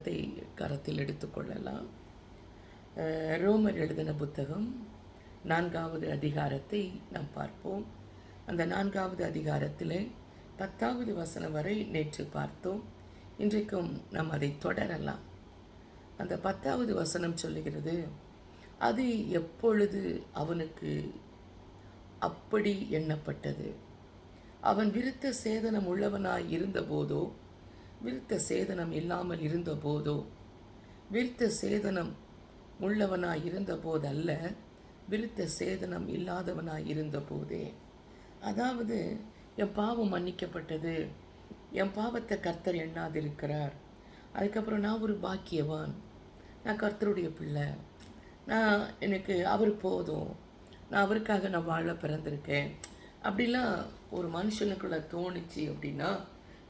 வேதத்தை கரத்தில் எடுத்துக்கொள்ளலாம். ரோமர் எழுதின புத்தகம் 4வது அதிகாரத்தை நாம் பார்ப்போம். அந்த 4வது அதிகாரத்திலே 10வது வசனம் வரை நேற்று பார்த்தோம். இன்றைக்கும் நாம் அதை தொடரலாம். அந்த 10வது வசனம் சொல்லுகிறது, அது எப்பொழுது அவனுக்கு அப்படி எண்ணப்பட்டது? அவன் விருத்த சேதனம் உள்ளவனாய் இருந்தபோதோ, விருத்த சேதனம் இல்லாமல் இருந்தபோதோ? விருத்த சேதனம் உள்ளவனாய் இருந்தபோதல்ல, விருத்த சேதனம் இல்லாதவனாய் இருந்தபோதே. அதாவது என் பாவம் மன்னிக்கப்பட்டது, என் பாவத்தை கர்த்தர் எண்ணாதிருக்கிறார். அதுக்கப்புறம் நான் ஒரு பாக்கியவான், நான் கர்த்தருடைய பிள்ளை, எனக்கு அவர் போதும், நான் அவருக்காக நான் வாழ பிறந்திருக்கேன் அப்படிலாம் ஒரு மனுஷனுக்குள்ள தோணிச்சு அப்படின்னா,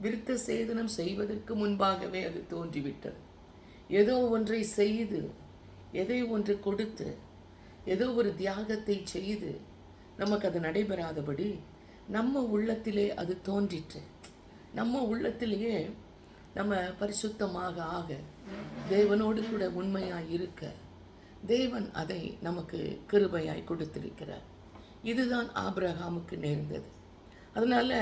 விருத்த சேதனம் செய்வதற்கு முன்பாகவே அது தோன்றிவிட்டது. ஏதோ ஒன்றை செய்து, எதை ஒன்று கொடுத்து, ஏதோ ஒரு தியாகத்தை செய்து நமக்கு அது நடைபெறாதபடி நம்ம உள்ளத்திலே அது தோன்றிற்று. நம்ம உள்ளத்திலேயே நம்ம பரிசுத்தமாக ஆக, தேவனோடு கூட உண்மையாய் இருக்க தேவன் அதை நமக்கு கிருபையாய் கொடுத்திருக்கிறார். இதுதான் ஆபிரகாமுக்கு நேர்ந்தது. அதனால்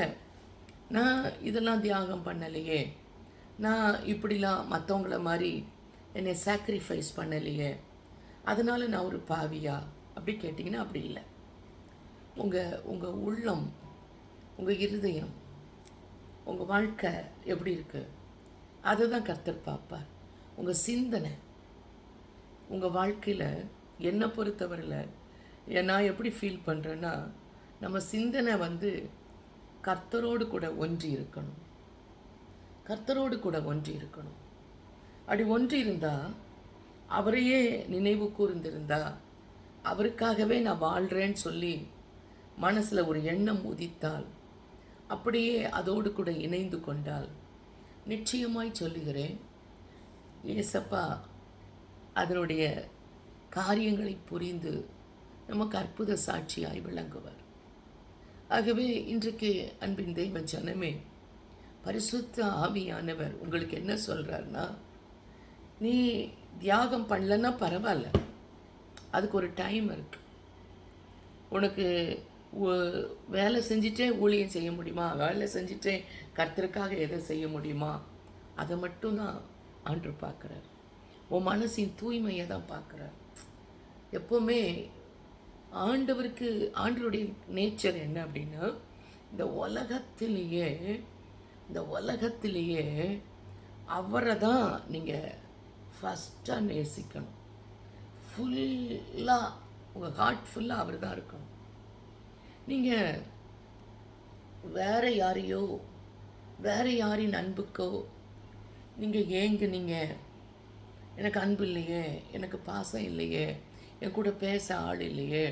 நான் இதெல்லாம் தியாகம் பண்ணலையே, நான் இப்படிலாம் மற்றவங்கள மாதிரி என்னை சாக்ரிஃபைஸ் பண்ணலையே, அதனால் நான் ஒரு பாவியா அப்படி கேட்டிங்கன்னா அப்படி இல்லை. உங்கள் உள்ளம், உங்கள் இருதயம், உங்கள் வாழ்க்கை எப்படி இருக்குது அதை தான் கர்த்தர் பார்ப்பார். உங்கள் சிந்தனை, உங்கள் வாழ்க்கையில் என்னை பொறுத்தவரையில் நான் எப்படி ஃபீல் பண்ணுறேன்னா, நம்ம சிந்தனை கர்த்தரோடு கூட ஒன்றி இருக்கணும். கர்த்தரோடு கூட ஒன்றி இருக்கணும். அப்படி ஒன்றி இருந்தால், அவரையே நினைவு கூர்ந்திருந்தா, அவருக்காகவே நான் வாழ்கிறேன்னு சொல்லி மனசில் ஒரு எண்ணம் உதித்தால், அப்படியே அதோடு கூட இணைந்து கொண்டால், நிச்சயமாய் சொல்லுகிறேன், ஏசப்பா அதனுடைய காரியங்களை புரிந்து நமக்கு அற்புத சாட்சியாய் விளங்குவார். ஆகவே இன்றைக்கு அன்பின் தெய்வ ஜனமே, பரிசுத்த ஆவியானவர் உங்களுக்கு என்ன சொல்கிறார்னா, நீ தியாகம் பண்ணலன்னா பரவாயில்ல, அதுக்கு ஒரு டைம் இருக்கு. உனக்கு வேலை செஞ்சிட்டே ஊழியம் செய்ய முடியுமா, வேலை செஞ்சிட்டே கர்த்தருக்காக எதை செய்ய முடியுமா, அதை மட்டும்தான் ஆண்டவர் பார்க்குறார். உன் மனசின் தூய்மையை தான் பார்க்குறார். எப்போவுமே ஆண்டவருடைய நேச்சர் என்ன அப்படின்னா, இந்த உலகத்திலேயே அவரை தான் நீங்கள் ஃபஸ்ட்டாக நேசிக்கணும். ஃபுல்லாக உங்கள் ஹார்ட் ஃபுல்லாக அவர் தான் இருக்கணும். நீங்கள் வேறு யாரின் அன்புக்கோ நீங்கள் ஏங்குனீங்க, எனக்கு அன்பு இல்லையே, எனக்கு பாசம் இல்லையே, என் கூட பேச ஆள் இல்லையே,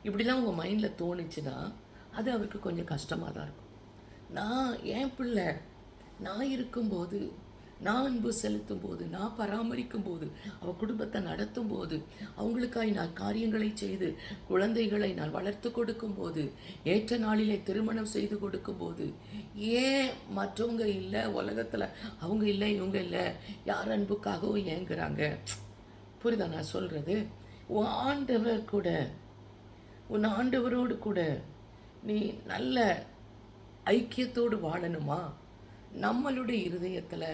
இப்படிலாம் உங்கள் மைண்டில் தோணுச்சுன்னா அது அவருக்கு கொஞ்சம் கஷ்டமாக தான் இருக்கும். நான் என் பிள்ளை, நான் இருக்கும்போது, நான் அன்பு செலுத்தும் போது, நான் பராமரிக்கும் போது, அவள் குடும்பத்தை நடத்தும் போது, அவங்களுக்காய் நான் காரியங்களை செய்து குழந்தைகளை நான் வளர்த்து கொடுக்கும்போது, ஏற்ற நாளிலே திருமணம் செய்து கொடுக்கும்போது, ஏன் மற்றவங்க இல்லை, உலகத்தில் அவங்க இல்லை, இவங்க இல்லை, யார் அன்புக்காகவும் ஏங்குறாங்க? புரியுதா நான் சொல்கிறது? உன் ஆண்டவரோடு கூட நீ நல்ல ஐக்கியத்தோடு வாழணுமா? நம்மளுடைய இருதயத்தில்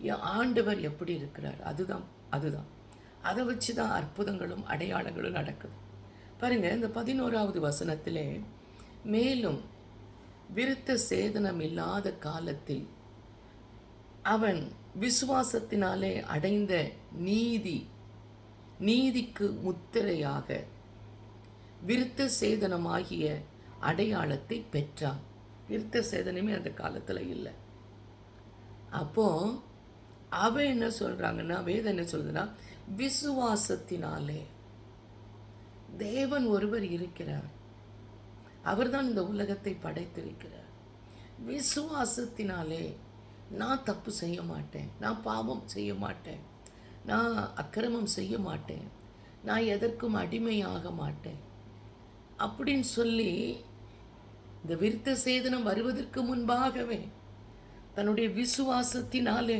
என் ஆண்டவர் எப்படி இருக்கிறார், அதுதான் அதை வச்சு தான் அற்புதங்களும் அடையாளங்களும் நடக்குது. பாருங்கள், இந்த 11வது வசனத்திலே, மேலும் விருத்த சேதனம் இல்லாத காலத்தில் அவன் விசுவாசத்தினாலே அடைந்த நீதிக்கு முத்திரையாக விருத்த சேதனமாகிய அடையாளத்தை பெற்றான். விருத்த சேதனமே அந்த காலத்தில் இல்லை. அப்போ அவன் என்ன சொல்றாங்கன்னா, வேதம் என்ன சொல்றதுன்னா, விசுவாசத்தினாலே தேவன் ஒருவர் இருக்கிறார், அவர்தான் இந்த உலகத்தை படைத்திருக்கிறார். விசுவாசத்தினாலே நான் தப்பு செய்ய மாட்டேன், நான் பாவம் செய்ய மாட்டேன், நான் அக்கிரமம் செய்ய மாட்டேன், நான் எதற்கும் அடிமையாக மாட்டேன் அப்படின்னு சொல்லி, இந்த விருத்த சேதனம் வருவதற்கு முன்பாகவே தன்னுடைய விசுவாசத்தினாலே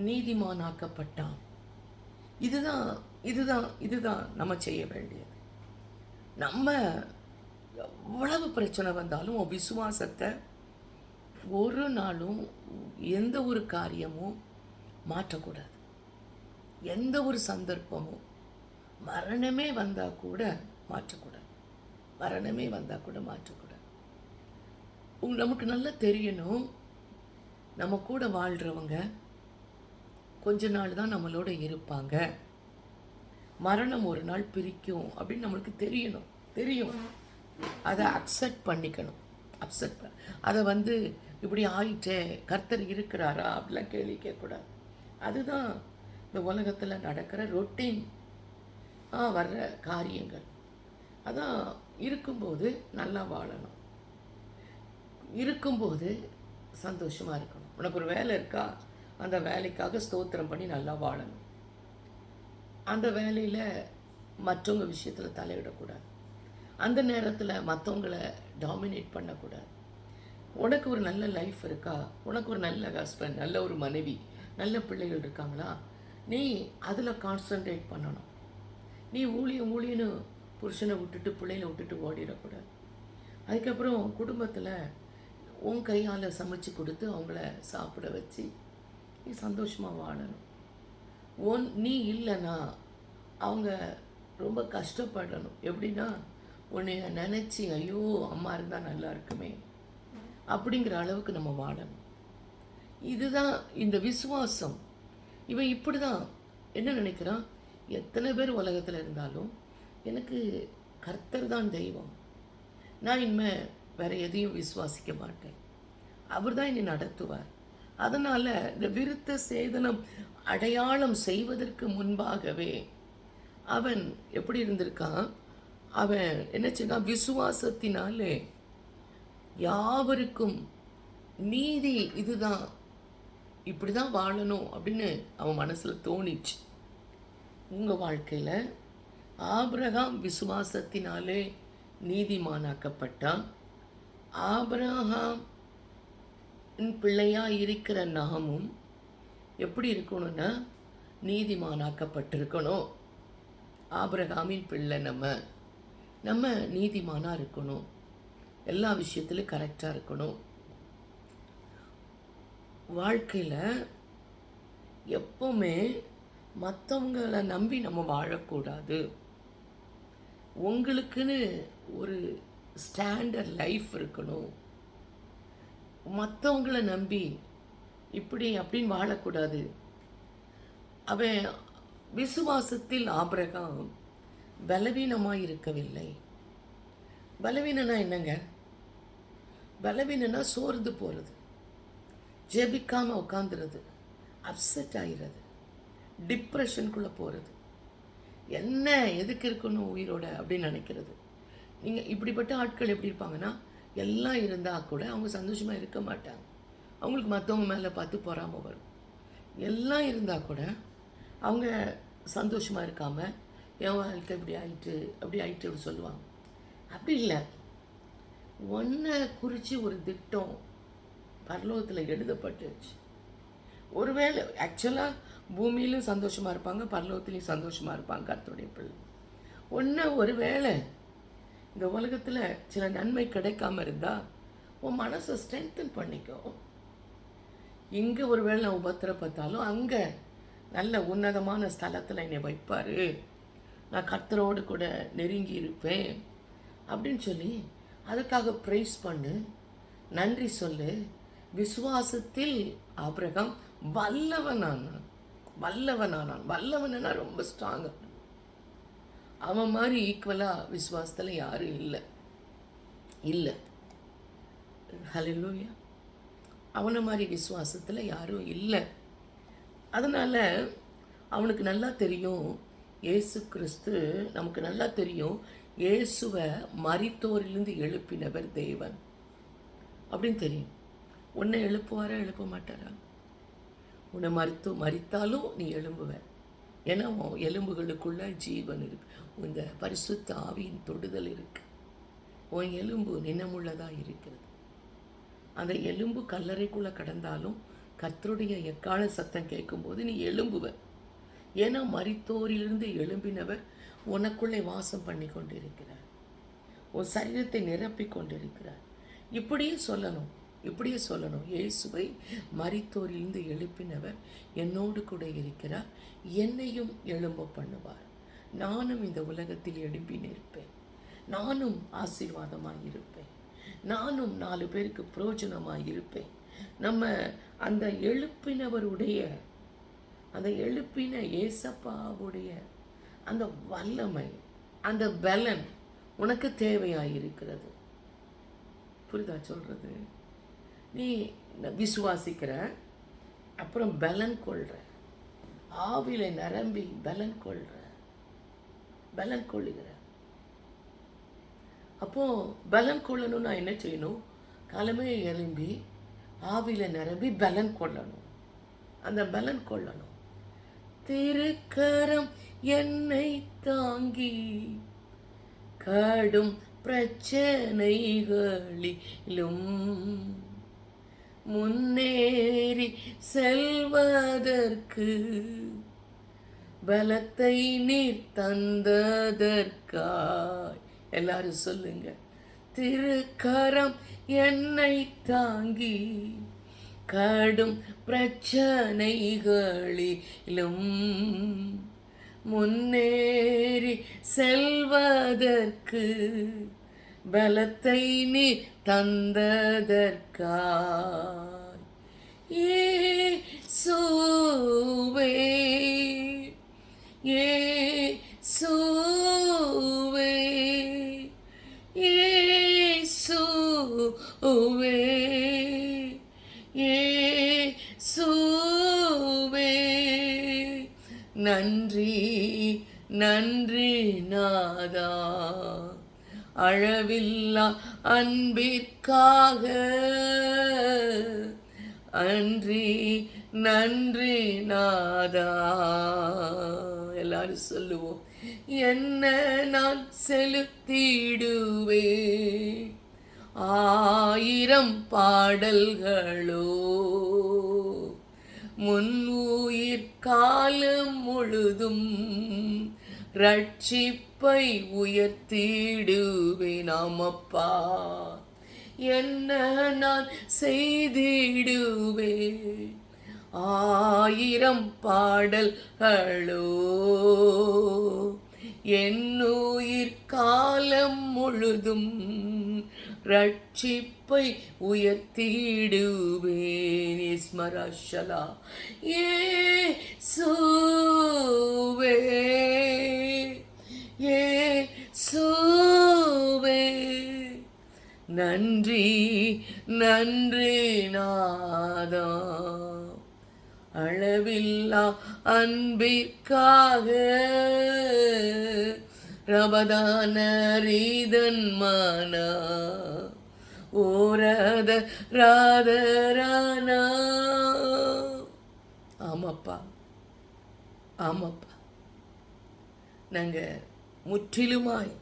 நீதிமானாக்கப்பட்டான். இதுதான் இதுதான் இதுதான் நம்ம செய்ய வேண்டியது. நம்ம எவ்வளவு பிரச்சனை வந்தாலும் உன் விசுவாசத்தை ஒரு நாளும் எந்த ஒரு காரியமும் மாற்றக்கூடாது. எந்த ஒரு சந்தர்ப்பமும் மரணமே வந்தால் கூட மாற்றக்கூடாது. மரணமே வந்தால் கூட மாற்றக்கூடாது. நமக்கு நல்லா தெரியணும், நம்ம கூட வாழ்கிறவங்க கொஞ்ச நாள் தான் நம்மளோட இருப்பாங்க, மரணம் ஒரு நாள் பிரிக்கும் அப்படின்னு நம்மளுக்கு தெரியும். அதை அக்செப்ட் பண்ணிக்கணும். அதை இப்படி ஆயிட்டே கர்த்தர் இருக்கிறாரா அப்படிலாம் கேள்வி கேட்கக்கூடாது. அதுதான் இந்த உலகத்தில் நடக்கிற ரொட்டீன் வர்ற காரியங்கள். அதான் இருக்கும்போது நல்லா வாழணும், இருக்கும்போது சந்தோஷமாக இருக்கணும். உனக்கு ஒரு வேலை இருக்கா, அந்த வேலைக்காக ஸ்தோத்திரம் பண்ணி நல்லா வாழணும். அந்த வேலையில் மற்றவங்க விஷயத்தில் தலையிடக்கூடாது. அந்த நேரத்தில் மற்றவங்களை டாமினேட் பண்ணக்கூடாது. உனக்கு ஒரு நல்ல லைஃப் இருக்கா, உனக்கு ஒரு நல்ல ஹஸ்பண்ட், நல்ல ஒரு மனைவி, நல்ல பிள்ளைகள் இருக்காங்களா, நீ அதில் கான்சன்ட்ரேட் பண்ணணும். நீ ஊழியன்னு புருஷனை விட்டுட்டு பிள்ளைகளை விட்டுட்டு ஓடிடக்கூடாது. அதுக்கப்புறம் குடும்பத்தில் உன் கையால் சமைச்சு கொடுத்து அவங்கள சாப்பிட வச்சு நீ சந்தோஷமாக வாழணும். நீ இல்லைன்னா அவங்க ரொம்ப கஷ்டப்படணும். எப்படின்னா உன்னை நினச்சி ஐயோ அம்மா இருந்தால் நல்லா இருக்குமே அப்படிங்கிற அளவுக்கு நம்ம வாழணும். இதுதான் இந்த விசுவாசம். இவன் இப்படி தான் என்ன நினைக்கிறான், எத்தனை பேர் உலகத்தில் இருந்தாலும் எனக்கு கர்த்தர் தான் தெய்வம், நான் இனிமேல் வேறு எதையும் விசுவாசிக்க மாட்டேன், அவர் தான் என்னை நடத்துவார். அதனால் இந்த விருத்த சேதனம் அடையாளம் செய்வதற்கு முன்பாகவே அவன் எப்படி இருந்திருக்கான், அவன் என்ன செய்தான், விசுவாசத்தினாலே யாவருக்கும் நீதி இதுதான், இப்படி தான் வாழணும் அப்படின்னு அவன் மனசில் தோணிச்சு. உங்கள் வாழ்க்கையில் ஆபிரகாம் விசுவாசத்தினாலே நீதிமானாக்கப்பட்டான். ஆபிரகாம் பிள்ளையாக இருக்கிற நாமும் எப்படி இருக்கணும்னா நீதிமானாக்கப்பட்டிருக்கணும். ஆபிரகாமின் பிள்ளை நம்ம நீதிமானாக இருக்கணும், எல்லா விஷயத்துலையும் கரெக்டாக இருக்கணும். வாழ்க்கையில் எப்பவுமே மற்றவங்களை நம்பி நம்ம வாழக்கூடாது. உங்களுக்குன்னு ஒரு ஸ்டாண்டர்ட் லைஃப் இருக்கணும். மற்றவங்களை நம்பி இப்படி அப்படின்னு வாழக்கூடாது. அவன் விசுவாசத்தில் ஆபிரகாம் பலவீனமாக இருக்கவில்லை. பலவீனனா என்னங்க, பலவீனனா சோர்ந்து போகிறது, ஜெபிக்காமல் உட்காந்துறது, அப்செட் ஆகிறது, டிப்ரெஷனுக்குள்ளே போகிறது, என்ன எதுக்கு இருக்கணும் உயிரோட அப்படின்னு நினைக்கிறது. நீங்கள் இப்படிப்பட்ட ஆட்கள் எப்படி இருப்பாங்கன்னா, எல்லாம் இருந்தால் கூட அவங்க சந்தோஷமாக இருக்க மாட்டாங்க. அவங்களுக்கு மற்றவங்க மேலே பார்த்து பொறாமல் வரும். எல்லாம் இருந்தால் கூட அவங்க சந்தோஷமாக இருக்காமல் என் வாழ்க்கை இப்படி ஆயிட்டு அப்படி சொல்லுவாங்க. அப்படி இல்லை, ஒன்றை குறித்து ஒரு திட்டம் பரலோகத்தில் எழுதப்பட்டுச்சு. ஒருவேளை ஆக்சுவலாக பூமியிலும் சந்தோஷமாக இருப்பாங்க, பரலோகத்துலேயும் சந்தோஷமாக இருப்பாங்க கர்த்தருடைய பிள்ளை. ஒருவேளை இந்த உலகத்தில் சில நன்மை கிடைக்காம இருந்தால் உன் மனசை ஸ்ட்ரென்தன் பண்ணிக்கோ. இங்கே ஒருவேளை நான் உபத்திரப்பட்டாலும் அங்கே நல்ல உன்னதமான ஸ்தலத்தில் என்னை வைப்பார், நான் கர்த்தரோடு கூட நெருங்கி இருப்பேன் அப்படின்னு சொல்லி அதுக்காக ப்ரைஸ் பண்ணு, நன்றி சொல்லு. விசுவாசத்தில் ஆபிரகாம் வல்லவனானான். வல்லவனா ரொம்ப ஸ்ட்ராங்காக. அவன் மாதிரி ஈக்குவலாக விசுவாசத்தில் யாரும் இல்லை. ஹல்லேலூயா. அவனை மாதிரி விசுவாசத்தில் யாரும் இல்லை. அதனால் அவனுக்கு நல்லா தெரியும் இயேசு கிறிஸ்து, நமக்கு நல்லா தெரியும் இயேசுவை மரித்தோரிலிருந்து எழுப்பினவர் தேவன் அப்படின்னு தெரியும். உன்னை எழுப்புவாரா எழுப்ப மாட்டாரா? உன்னை மரித்தாலும் நீ எழும்புவ. ஏன்னா உன் எலும்புகளுக்குள்ள ஜீவன் இருக்கு, இந்த பரிசுத்த ஆவியின் தொடுதல் இருக்கு. உன் எலும்பு நினமுள்ளதாக இருக்கிறது. அந்த எலும்பு கல்லறைக்குள்ளே கடந்தாலும் கர்த்தருடைய எக்கால சத்தம் கேட்கும்போது நீ எழும்புவ. ஏன்னா மரித்தோரிலிருந்து எழும்பினவர் உனக்குள்ளே வாசம் பண்ணி கொண்டிருக்கிறார். உன் சரீரத்தை நிரப்பி கொண்டிருக்கிறார். இப்படியே சொல்லணும், இப்படியே சொல்லணும். இயேசுவை மரித்தோரிலிருந்து எழுப்பினவர் என்னோடு கூட இருக்கிறார், என்னையும் எழும்ப பண்ணுவார். நானும் இந்த உலகத்தில் எழுப்பி நிற்பேன். நானும் ஆசீர்வாதமாக இருப்பேன். நானும் 4 பேருக்கு பிரயோஜனமாக இருப்பேன். நம்ம அந்த எழுப்பினவருடைய, அந்த எழுப்பின ஏசப்பாவுடைய அந்த வல்லமை, அந்த பலன் உனக்கு தேவையாயிருக்கிறது. புரிதா சொல்கிறது? நீ விசுவாசிக்கிற, அப்புறம் பலன் கொள்ற, ஆவில நிரம்பி பலன் கொள்ற, பலன் கொள்ளுகிற. அப்போ பலன் கொள்ளணும்னா என்ன செய்யணும்? காலமே எழும்பி ஆவில நிரம்பி பலன் கொள்ளணும். அந்த பலன் கொள்ளணும். திருக்கரம் என்னை தாங்கி கடும் பிரச்சனைகளிலும் முன்னேறி செல்வதற்கு பலத்தை நீர் தந்ததற்காய். எல்லாரும் சொல்லுங்க. திருக்கரம் என்னை தாங்கி கடும் பிரச்சனைகளிலும் முன்னேறி செல்வதற்கு பலத்தை நீ தந்ததற்காய். இயேசுவே, இயேசுவே, இயேசுவே, இயேசுவே, நன்றி நன்றி நாதா, அளவில்லா அன்பிற்காக. நன்றி நன்றி நாதா. எல்லாரும் சொல்லுவோம். என்ன நான் செலுத்திடுவேன் 1000 பாடல்களோ, முன்னுயிர் காலம் முழுதும் ரட்சிப்பை உயர்த்திடுவேன். ஆமப்பா, என்ன நான் செய்திடுவேன் 1000 பாடல்களோ, என்னுயிர் காலம் முழுதும் ரட்சிப்பை உயர்த்திடுவேன். இஸ்மராஷலா இயேசுவே, இயேசுவே, நன்றி நன்றி நாதா, அளவில்லா அன்பிற்காக. ரபதான ரீதன் மனா ஓரத ராதரானா. ஆமாப்பா, ஆமாப்பா, நாங்கள் முற்றிலுமாய்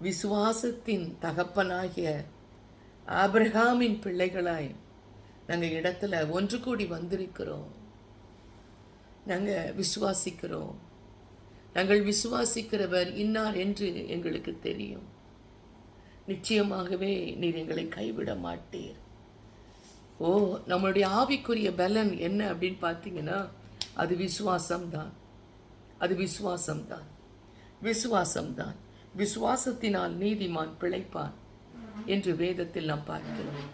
விசுவாசத்தின் தகப்பனாகிய ஆபிரகாமின் பிள்ளைகளாய் நாங்கள் இடத்துல ஒன்று கூடி வந்திருக்கிறோம். நாங்கள் விசுவாசிக்கிறோம். நாங்கள் விசுவாசிக்கிறவர் இன்னார் என்று எங்களுக்கு தெரியும். நிச்சயமாகவே நீர் எங்களை கைவிட மாட்டீர். ஓ, நம்மளுடைய ஆவிக்குரிய பலன் என்ன அப்படின்னு பார்த்தீங்கன்னா அது விசுவாசம்தான். அது விசுவாசம்தான், விசுவாசம்தான். விசுவாசத்தினால் நீதிமான் பிழைப்பான் என்று வேதத்தில் நாம் பார்க்கிறோம்.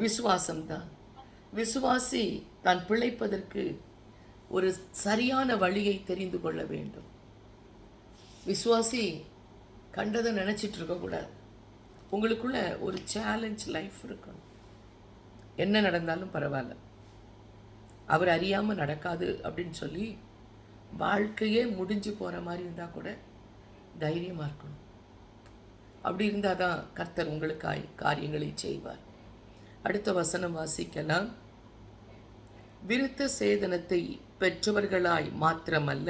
விசுவாசம்தான். விசுவாசி தான் பிழைப்பதற்கு ஒரு சரியான வழியை தெரிந்து கொள்ள வேண்டும். விசுவாசி கண்டதை நினச்சிட்டு இருக்கக்கூடாது. உங்களுக்குள்ள ஒரு சேலஞ்ச் லைஃப் இருக்கணும். என்ன நடந்தாலும் பரவாயில்ல, அவர் அறியாமல் நடக்காது அப்படின்னு சொல்லி வாழ்க்கையே முடிஞ்சு போகிற மாதிரி இருந்தால் கூட தைரியமாக இருக்கணும். அப்படி இருந்தால் தான் கர்த்தர் உங்களுக்காய் காரியங்களை செய்வார். அடுத்த வசனம் வாசிக்கலாம். விருத்த சேதனத்தை பெற்றவர்களாய் மாத்திரமல்ல,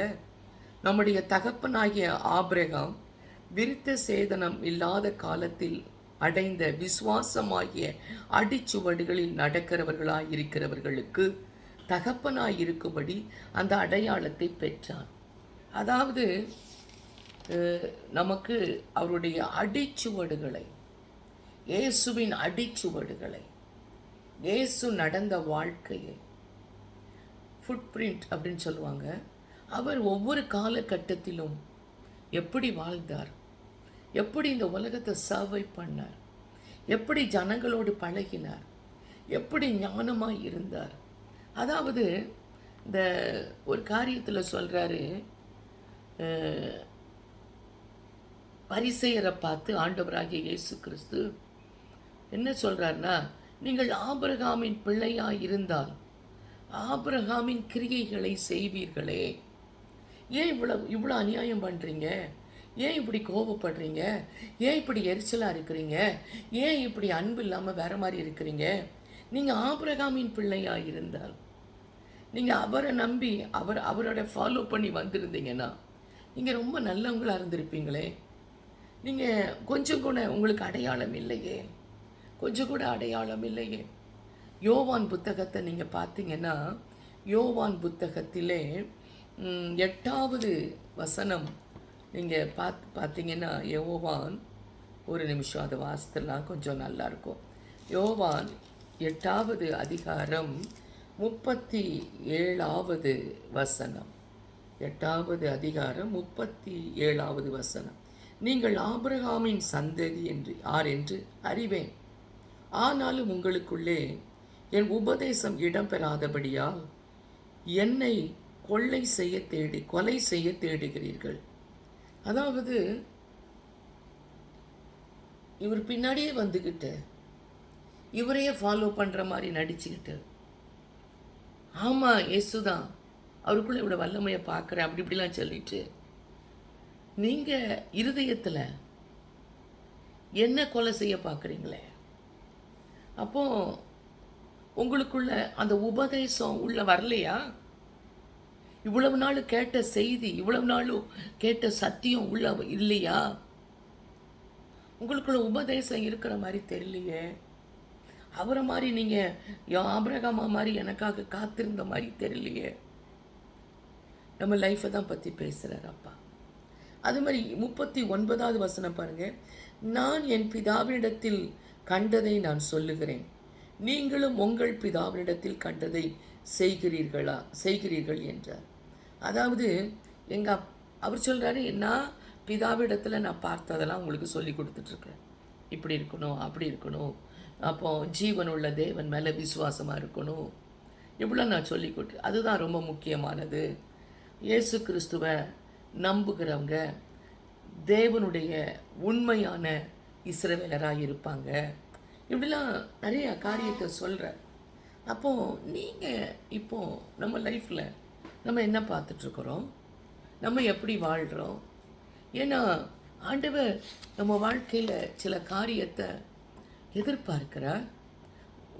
நம்முடைய தகப்பனாகிய ஆபிரகாம் விருத்த சேதனம் இல்லாத காலத்தில் அடைந்த விசுவாசமாகிய அடிச்சுவடுகளில் நடக்கிறவர்களாய் இருக்கிறவர்களுக்கு தகப்பனாய் இருக்கும்படி அந்த அடையாளத்தை பெற்றான். அதாவது நமக்கு அவருடைய அடிச்சுவடுகளை, இயேசுவின் அடிச்சுவடுகளை, இயேசு நடந்த வாழ்க்கையை, ஃபுட் பிரிண்ட் அப்படின்னு சொல்லுவாங்க. அவர் ஒவ்வொரு காலகட்டத்திலும் எப்படி வாழ்ந்தார், எப்படி இந்த உலகத்தை சர்வை பண்ணார், எப்படி ஜனங்களோடு பழகினார், எப்படி ஞானமாக இருந்தார். அதாவது இந்த ஒரு காரியத்தில் சொல்கிறாரு, பரிசேயரை பார்த்து ஆண்டவராகிய இயேசு கிறிஸ்து என்ன சொல்கிறாருன்னா, நீங்கள் ஆபிரகாமின் பிள்ளையாக இருந்தால் ஆபிரகாமின் கிரியைகளை செய்வீர்களே. ஏன் இவ்வளோ அநியாயம் பண்ணுறீங்க? ஏன் இப்படி கோபப்படுறீங்க? ஏன் இப்படி எரிச்சலாக இருக்கிறீங்க? ஏன் இப்படி அன்பு இல்லாமல் வேறு மாதிரி இருக்கிறீங்க? நீங்கள் ஆபிரகாமின் பிள்ளையாக இருந்தால், நீங்கள் அவரை நம்பி அவரோட ஃபாலோ பண்ணி வந்திருந்தீங்கன்னா நீங்கள் ரொம்ப நல்லவங்களாக இருந்திருப்பீங்களே. நீங்கள் கொஞ்சம் கூட உங்களுக்கு அடையாளம் இல்லையே, கொஞ்சம் கூட அடையாளம் இல்லையே. யோவான் புத்தகத்தை நீங்கள் பார்த்தீங்கன்னா, யோவான் புத்தகத்திலே 8வது வசனம் நீங்கள் பார்த்தீங்கன்னா, யோவான், ஒரு நிமிஷம் அதை வாசித்தலாம், கொஞ்சம் நல்லாயிருக்கும். யோவான் 8வது அதிகாரம் 37வது வசனம். 8வது அதிகாரம் 37வது வசனம். நீங்கள் ஆபிரகாமின் சந்ததி என்று அறிவேன், ஆனாலும் உங்களுக்குள்ளே என் உபதேசம் இடம்பெறாதபடியால் என்னை கொலை செய்ய தேடுகிறீர்கள். அதாவது இவர் பின்னாடியே வந்துக்கிட்டு இவரையே ஃபாலோ பண்ணுற மாதிரி நடிச்சுக்கிட்டு, ஆமாம் இயேசுதான், அவருக்குள்ளே இவ்வளோ வல்லமையை பார்க்குறேன் அப்படி இப்படிலாம் சொல்லிட்டு, நீங்கள் இருதயத்தில் என்ன கொலை செய்ய பார்க்குறீங்களே. அப்போது உங்களுக்குள்ள அந்த உபதேசம் உள்ள வரலையா? இவ்வளவு நாள் கேட்ட செய்தி, இவ்வளவு நாளும் கேட்ட சத்தியம் உள்ள இல்லையா? உங்களுக்குள்ள உபதேசம் இருக்கிற மாதிரி தெரியலையே. அவரை மாதிரி நீங்கள் ஆபிரகாமா மாதிரி எனக்காக காத்திருந்த மாதிரி தெரியலையே. நம்ம லைஃப்பை தான் பற்றி பேசுகிறார் அப்பா. அது மாதிரி 39வது வசனம் பாருங்கள். நான் என் பிதாவினிடத்தில் கண்டதை நான் சொல்லுகிறேன், நீங்களும் உங்கள் பிதாவினிடத்தில் கண்டதை செய்கிறீர்கள் என்றார். அதாவது அவர் சொல்கிறாரு, நான் பிதாவிடத்தில் நான் பார்த்ததெல்லாம் உங்களுக்கு சொல்லி கொடுத்துட்ருக்கேன். இப்படி இருக்கணும், அப்படி இருக்கணும், அப்போ ஜீவனுள்ள தேவன் மேலே விசுவாசமாக இருக்கணும், இவ்வளோ நான் சொல்லி கொடுத்து. அதுதான் ரொம்ப முக்கியமானது. இயேசு கிறிஸ்துவை நம்புகிறவங்க தேவனுடைய உண்மையான இஸ்ரவேலராக இருப்பாங்க. இப்படிலாம் நிறைய காரியத்தை சொல்கிறேன். அப்போது நீங்கள் இப்போது நம்ம லைஃப்பில் நம்ம என்ன பார்த்துட்ருக்குறோம், நம்ம எப்படி வாழ்கிறோம்? ஏன்னா ஆண்டவர் நம்ம வாழ்க்கையில் சில காரியத்தை எதிர்பார்க்கிறார்.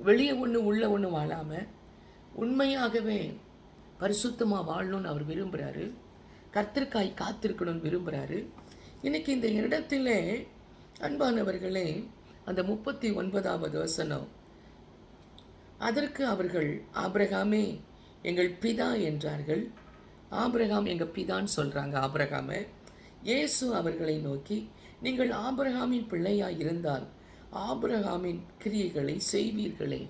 வெளியே ஒன்று உள்ள ஒன்று வாழாமல் உண்மையாகவே பரிசுத்தமாக வாழணும்னு அவர் விரும்புகிறாரு. கர்த்தருக்காய் காத்திருக்கணும்னு விரும்புகிறாரு. இன்றைக்கி இந்த இடத்துல அன்பானவர்களே, அந்த 39வது வசனம், அதற்கு அவர்கள் ஆபிரகாமே எங்கள் பிதா என்றார்கள். ஆபிரகாம் எங்கள் பிதான்னு சொல்கிறாங்க ஆபிரகாமை. இயேசு அவர்களை நோக்கி, நீங்கள் ஆபிரகாமின் பிள்ளையாக இருந்தால் ஆபிரகாமின் கிரியைகளை செய்வீர்களே.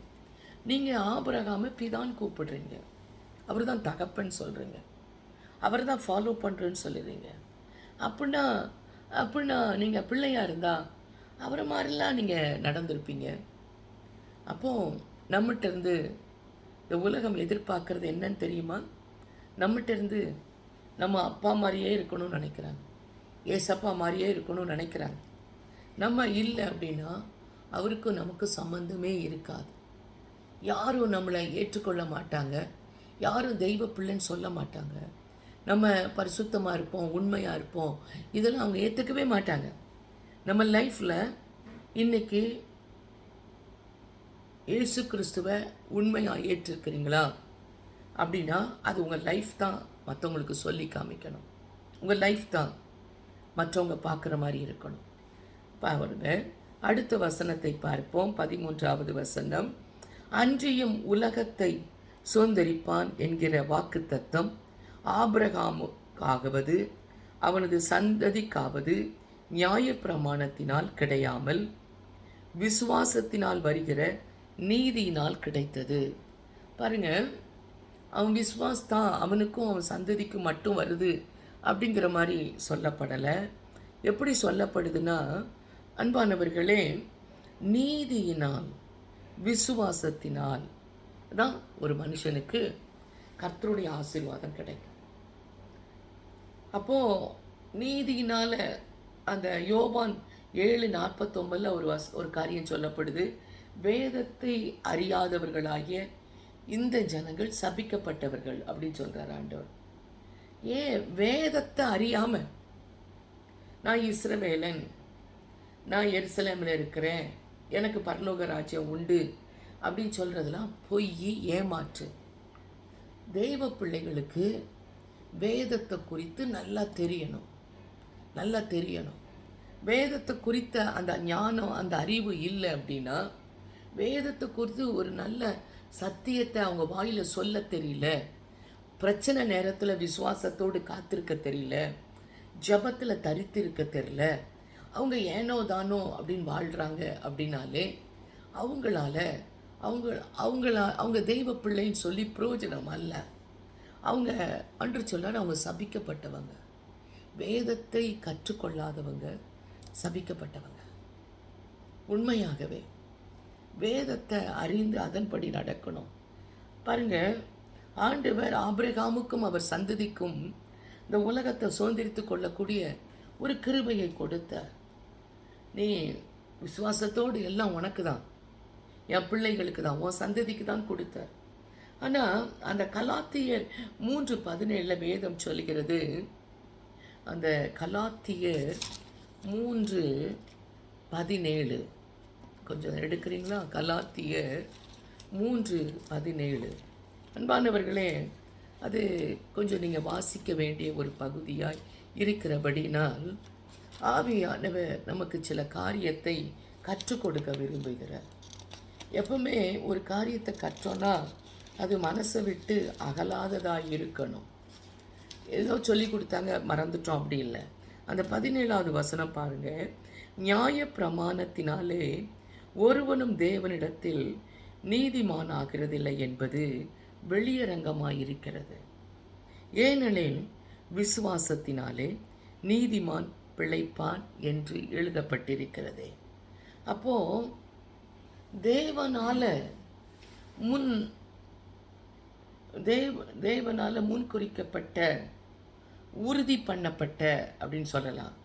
நீங்கள் ஆபிரகாமை பிதான்னு கூப்பிடுறீங்க, அவர் தான் தகப்பன் சொல்கிறீங்க, அவர் தான் ஃபாலோ பண்ணுறேன்னு சொல்லுறீங்க. அப்படின்னா நீங்கள் பிள்ளையாக இருந்தால் அவரை மாதிரிலாம் நீங்கள் நடந்திருப்பீங்க. அப்போது நம்மகிட்டேருந்து இந்த உலகம் எதிர்பார்க்குறது என்னன்னு தெரியுமா? நம்மகிட்டேருந்து நம்ம அப்பா மாதிரியே இருக்கணும்னு நினைக்கிறாங்க, ஏசப்பா மாதிரியே இருக்கணும்னு நினைக்கிறாங்க. நம்ம இல்லை அப்படின்னா அவருக்கும் நமக்கு சம்பந்தமே இருக்காது. யாரும் நம்மளை ஏற்றுக்கொள்ள மாட்டாங்க, யாரும் தெய்வ பிள்ளைன்னு சொல்ல மாட்டாங்க. நம்ம பரிசுத்தமாக இருப்போம், உண்மையாக இருப்போம், இதெல்லாம் அவங்க ஏற்றுக்கவே மாட்டாங்க. நம்ம லைஃப்பில் இன்றைக்கி இயேசு கிறிஸ்துவை உண்மையாக ஏற்றிருக்கிறீங்களா அப்படின்னா அது உங்கள் லைஃப் தான் மற்றவங்களுக்கு சொல்லி காமிக்கணும். உங்கள் லைஃப் தான் மற்றவங்க பார்க்குற மாதிரி இருக்கணும். பாருங்க, அடுத்த வசனத்தை பார்ப்போம். 13வது வசனம். அன்றியும் உலகத்தை சுதந்தரிப்பான் என்கிற வாக்குத்தத்தம் ஆபிரகாமுக்காவது அவனது சந்ததிக்காவது நியாயப்பிரமாணத்தினால் கிடையாமல் விசுவாசத்தினால் வருகிற நீதியினால் கிடைத்தது. பாருங்க, அவன் விசுவாசத்தான் அவனுக்கும் அவன் சந்ததிக்கும் மட்டும் வருது அப்படிங்கிற மாதிரி சொல்லப்படலை. எப்படி சொல்லப்படுதுன்னா, அன்பானவர்களே, நீதியினால் விசுவாசத்தினால் தான் ஒரு மனுஷனுக்கு கர்த்தருடைய ஆசீர்வாதம் கிடைக்கும். அப்போது நீதியினால் அந்த யோவான் 7:49 ஒரு காரியம் சொல்லப்படுது. வேதத்தை அறியாதவர்களாகிய இந்த ஜனங்கள் சபிக்கப்பட்டவர்கள் அப்படின்னு சொல்கிறார் ஆண்டவர். ஏன் வேதத்தை அறியாமல் நான் இஸ்ரவேலன், நான் எருசலேமில் இருக்கிறேன், எனக்கு பரலோக ராஜ்யம் உண்டு அப்படின்னு சொல்கிறதெல்லாம் பொய், ஏமாற்று. தெய்வ பிள்ளைகளுக்கு வேதத்தை குறித்து நல்லா தெரியணும். வேதத்தை குறித்த அந்த ஞானம், அந்த அறிவு இல்லை அப்படின்னா, வேதத்தை குறித்து ஒரு நல்ல சத்தியத்தை அவங்க வாயில் சொல்ல தெரியல, பிரச்சனை நேரத்தில் விசுவாசத்தோடு காத்திருக்க தெரியல, ஜபத்தில் தரித்திருக்க தெரியல, அவங்க ஏனோ தானோ அப்படின்னு வாழ்கிறாங்க அப்படின்னாலே அவங்க தெய்வ பிள்ளைன்னு சொல்லி பிரயோஜனம் அல்ல. அவங்க அன்று சொல்லார், அவங்க சபிக்கப்பட்டவங்க. வேதத்தை கற்றுக்கொள்ளாதவங்க சபிக்கப்பட்டவங்க. உண்மையாகவே வேதத்தை அறிந்து அதன்படி நடக்கணும். பாருங்க, ஆண்டவர் ஆபிரகாமுக்கும் அவர் சந்ததிக்கும் இந்த உலகத்தை சுதந்திரித்து கொள்ளக்கூடிய ஒரு கிருபையை கொடுத்தார். நீ விசுவாசத்தோடு எல்லாம் உனக்கு தான், என் பிள்ளைகளுக்கு தான், உன் சந்ததிக்கு தான் கொடுத்தார். ஆனால் அந்த கலாத்தியர் 3:17 வேதம் சொல்கிறது, அந்த கலாத்தியர் 3:17 கொஞ்சம் எடுக்கிறீங்களா? கலாத்தியர் 3:17. அன்பானவர்களே, அது கொஞ்சம் நீங்கள் வாசிக்க வேண்டிய ஒரு பகுதியாய் இருக்கிறபடினால் ஆவியானவர் நமக்கு சில காரியத்தை கற்றுக் கொடுக்க விரும்புகிறார். எப்பவுமே ஒரு காரியத்தை கற்றோன்னா அது மனசை விட்டு அகலாததாக இருக்கணும். ஏதோ சொல்லி கொடுத்தாங்க மறந்துட்டோம் அப்படி இல்லை. அந்த 17வது வசனம் பாருங்கள். நியாய பிரமாணத்தினாலே ஒருவனும் தேவனிடத்தில் நீதிமான் ஆகிறதில்லை என்பது வெளியரங்கமாயிருக்கிறது. ஏனெனில் விசுவாசத்தினாலே நீதிமான் பிழைப்பான் என்று எழுதப்பட்டிருக்கிறது. அப்போது தேவனால் முன் குறிக்கப்பட்ட, உறுதி பண்ணப்பட்ட அப்படின்னு சொல்லலாம்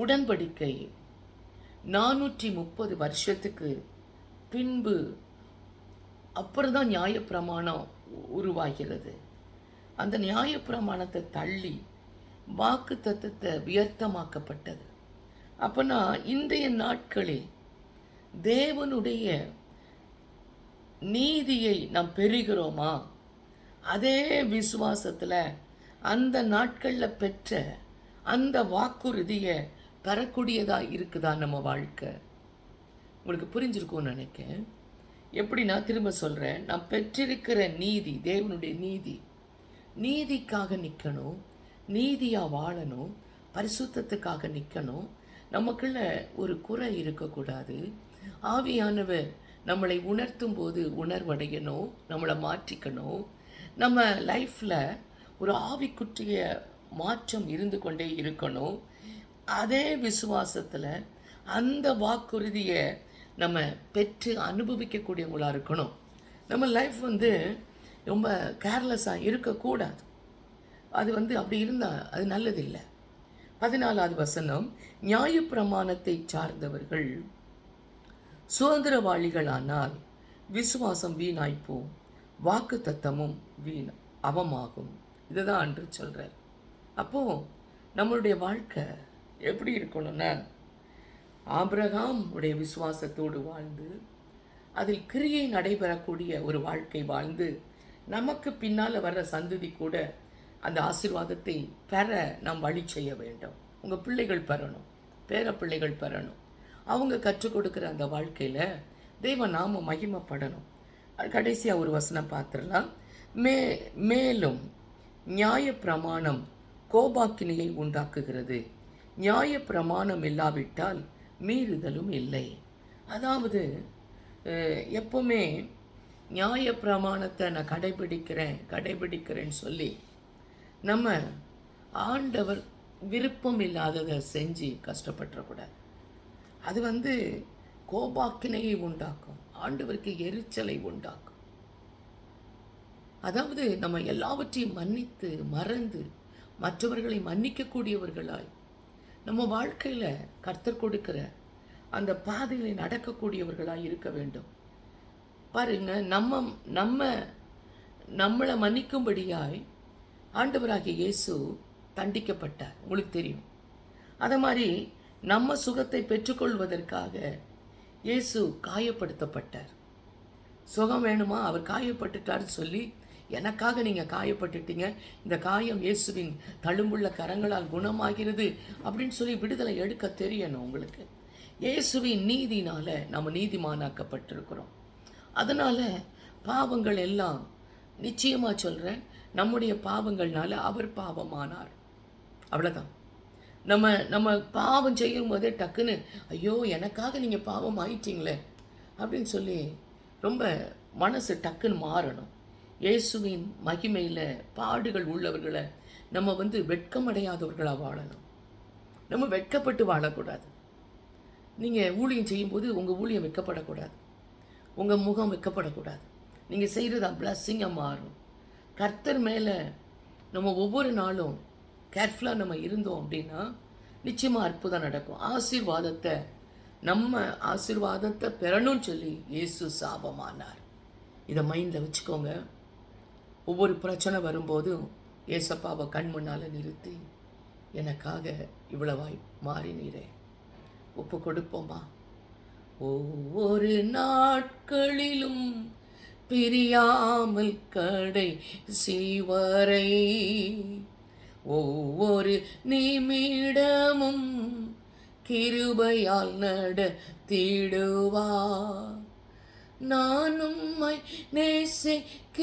உடன்படிக்கை 430 வருஷத்துக்கு பின்பு அப்புறம் தான் நியாயப்பிரமாணம் உருவாகிறது. அந்த நியாயப்பிரமாணத்தை தள்ளி வாக்கு தத்தத்தை வியர்த்தமாக்கப்பட்டது. அப்போனா இன்றைய நாட்களில் தேவனுடைய நீதியை நாம் பெறுகிறோமா? அதே விசுவாசத்தில் அந்த நாட்களில் பெற்ற அந்த வாக்குறுதியை பெறக்கூடியதாக இருக்குதா நம்ம வாழ்க்கை? உங்களுக்கு புரிஞ்சிருக்கும்னு நினைக்கிறேன். எப்படி நான் திரும்ப சொல்கிறேன், நான் பெற்றிருக்கிற நீதி, தேவனுடைய நீதிக்காக நிற்கணும், நீதியாக வாழணும், பரிசுத்தத்துக்காக நிற்கணும். நமக்குள்ள ஒரு குறை இருக்கக்கூடாது. ஆவியானவர் நம்மளை உணர்த்தும் போது உணர்வடையணும், நம்மளை மாற்றிக்கணும். நம்ம லைஃப்பில் ஒரு ஆவிக்குற்றிய மாற்றம் இருந்து கொண்டே இருக்கணும். அதே விசுவாசத்தில் அந்த வாக்குறுதியை நம்ம பெற்று அனுபவிக்கக்கூடியவங்களாக இருக்கணும். நம்ம லைஃப் ரொம்ப கேர்லெஸ்ஸாக இருக்கக்கூடாது. அது அப்படி இருந்தால் அது நல்லதில்லை. 14வது வசனம். நியாயப்பிரமாணத்தை சார்ந்தவர்கள் சுதந்திரவாளிகளானால் விசுவாசம் வீணாய்ப்போம், வாக்கு தத்தமும் அவமாகும். இதை தான் அன்று சொல்கிறார். அப்போது நம்மளுடைய வாழ்க்கை எப்படி இருக்கணும்னா, ஆபிரகாம் உடைய விசுவாசத்தோடு வாழ்ந்து அதில் கிரியை நடைபெறக்கூடிய ஒரு வாழ்க்கை வாழ்ந்து நமக்கு பின்னால் வர்ற சந்ததி கூட அந்த ஆசீர்வாதத்தை பெற நாம் வழி செய்ய வேண்டும். உங்கள் பிள்ளைகள் பெறணும், பேர பிள்ளைகள் பெறணும். அவங்க கற்றுக் கொடுக்குற அந்த வாழ்க்கையில் தெய்வ நாம மகிமைப்படணும். கடைசியாக ஒரு வசனம் பார்த்துடலாம். மேலும் நியாய பிரமாணம் கோபாக்கினியை உண்டாக்குகிறது, நியாய பிரமாணம் இல்லாவிட்டால் மீறுதலும் இல்லை. அதாவது எப்பவுமே நியாய பிரமாணத்தை நான் கடைபிடிக்கிறேன்னு சொல்லி நம்ம ஆண்டவர் விருப்பம் இல்லாததை செஞ்சு கஷ்டப்பட்டுறக்கூடாது. அது கோபாக்கினையை உண்டாக்கும், ஆண்டவருக்கு எரிச்சலை உண்டாக்கும். அதாவது நம்ம எல்லாவற்றையும் மன்னித்து மறந்து மற்றவர்களை மன்னிக்கக்கூடியவர்களாய் நம்ம வாழ்க்கையில் கர்த்தர் கொடுக்கிற அந்த பாதைகளை நடக்கக்கூடியவர்களாய் இருக்க வேண்டும். பாருங்க, நம்மளை மன்னிக்கும்படியாய் ஆண்டவராகிய இயேசு தண்டிக்கப்பட்டார், உங்களுக்கு தெரியும். அதே மாதிரி நம்ம சுகத்தை பெற்றுக்கொள்வதற்காக இயேசு காயப்படுத்தப்பட்டார். சுகம் வேணுமா, அவர் காயப்பட்டுட்டார்னு சொல்லி எனக்காக நீங்கள் காயப்பட்டுட்டீங்க, இந்த காயம் இயேசுவின் தழும்புள்ள கரங்களால் குணமாகிறது அப்படின்னு சொல்லி விடுதலை எடுக்க தெரியணும் உங்களுக்கு. இயேசுவின் நீதினால் நம்ம நீதிமானாக்கப்பட்டிருக்கிறோம். அதனால் பாவங்கள் எல்லாம் நிச்சயமாக சொல்கிறேன், நம்முடைய பாவங்கள்னால அவர் பாவமானார், அவ்வளோதான். நம்ம பாவம் செய்யும் போதே டக்குன்னு ஐயோ எனக்காக நீங்கள் பாவம் ஆயிட்டீங்களே அப்படின்னு சொல்லி ரொம்ப மனசு டக்குன்னு மாறணும். இயேசுவின் மகிமையில் பாடுகள் உள்ளவர்களை நம்ம வெட்கமடையாதவர்களாக வாழணும். நம்ம வெட்கப்பட்டு வாழக்கூடாது. நீங்கள் ஊழியம் செய்யும்போது உங்கள் ஊழியம் வெட்கப்படக்கூடாது, உங்கள் முகம் வெட்கப்படக்கூடாது. நீங்கள் செய்கிறது பிளஸ்ஸிங்காக மாறும். கர்த்தர் மேலே நம்ம ஒவ்வொரு நாளும் கேர்ஃபுல்லாக நம்ம இருந்தோம் அப்படின்னா நிச்சயமாக அற்புதம் நடக்கும். நம்ம ஆசீர்வாதத்தை பெறணும்னு சொல்லி இயேசு சாபமானார். இதை மைண்டில் வச்சுக்கோங்க. ஒவ்வொரு பிரச்சனை வரும்போதும் ஏசப்பாவை கண் முன்னால் நிறுத்தி எனக்காக இவ்வளவாய் மாறினீரே ஒப்பு கொடுப்போமா? ஒவ்வொரு நாட்களிலும் பிரியாமல் கடைசி வரை ஒவ்வொரு நிமிடமும் கிருபையால் நடத்திடுவார். நான் உம்மை நேசிக்கிறேன்,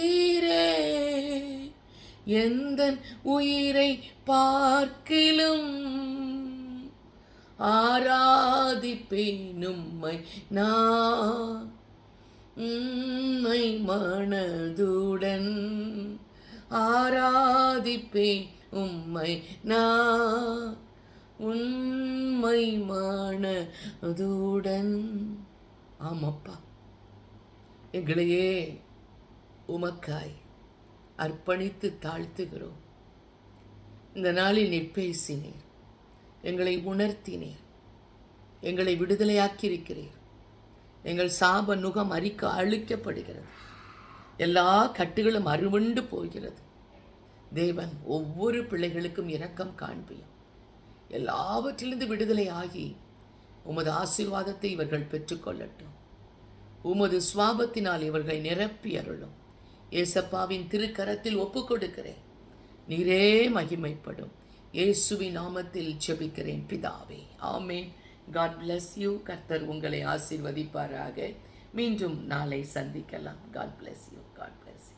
எந்தன் உயிரை பார்க்கிலும் ஆராதிப்பேன் உம்மை நான் உம்மை மனதுடன் ஆராதிப்பேன் உம்மை நான் உண்மை மனதுடன். ஆமாப்பா, எங்களையே உமக்காய் அர்ப்பணித்து தாழ்த்துகிறோம். இந்த நாளில் நீர் பேசினீர், எங்களை உணர்த்தினீர், எங்களை விடுதலையாக்கியிருக்கிறீர். எங்கள் சாப நுகம் அழிக்கப்படுகிறது, எல்லா கட்டுகளும் அறுவண்டு போகிறது. தேவன் ஒவ்வொரு பிள்ளைகளுக்கும் இரக்கம் காண்பியும், எல்லாவற்றிலிருந்து விடுதலை ஆகி உமது ஆசீர்வாதத்தை இவர்கள் பெற்றுக்கொள்ளட்டும். உமது சுவாபத்தினால் இவர்களை நிரப்பி அருளும். ஏசப்பாவின் திருக்கரத்தில் ஒப்புக் கொடுக்கிறேன், நீரே மகிமைப்படும். இயேசுவின் நாமத்தில் ஜெபிக்கிறேன் பிதாவே, ஆமென். God bless you. கர்த்தர் உங்களை ஆசீர்வதிப்பாராக. மீண்டும் நாளை சந்திக்கலாம். God bless you. காட்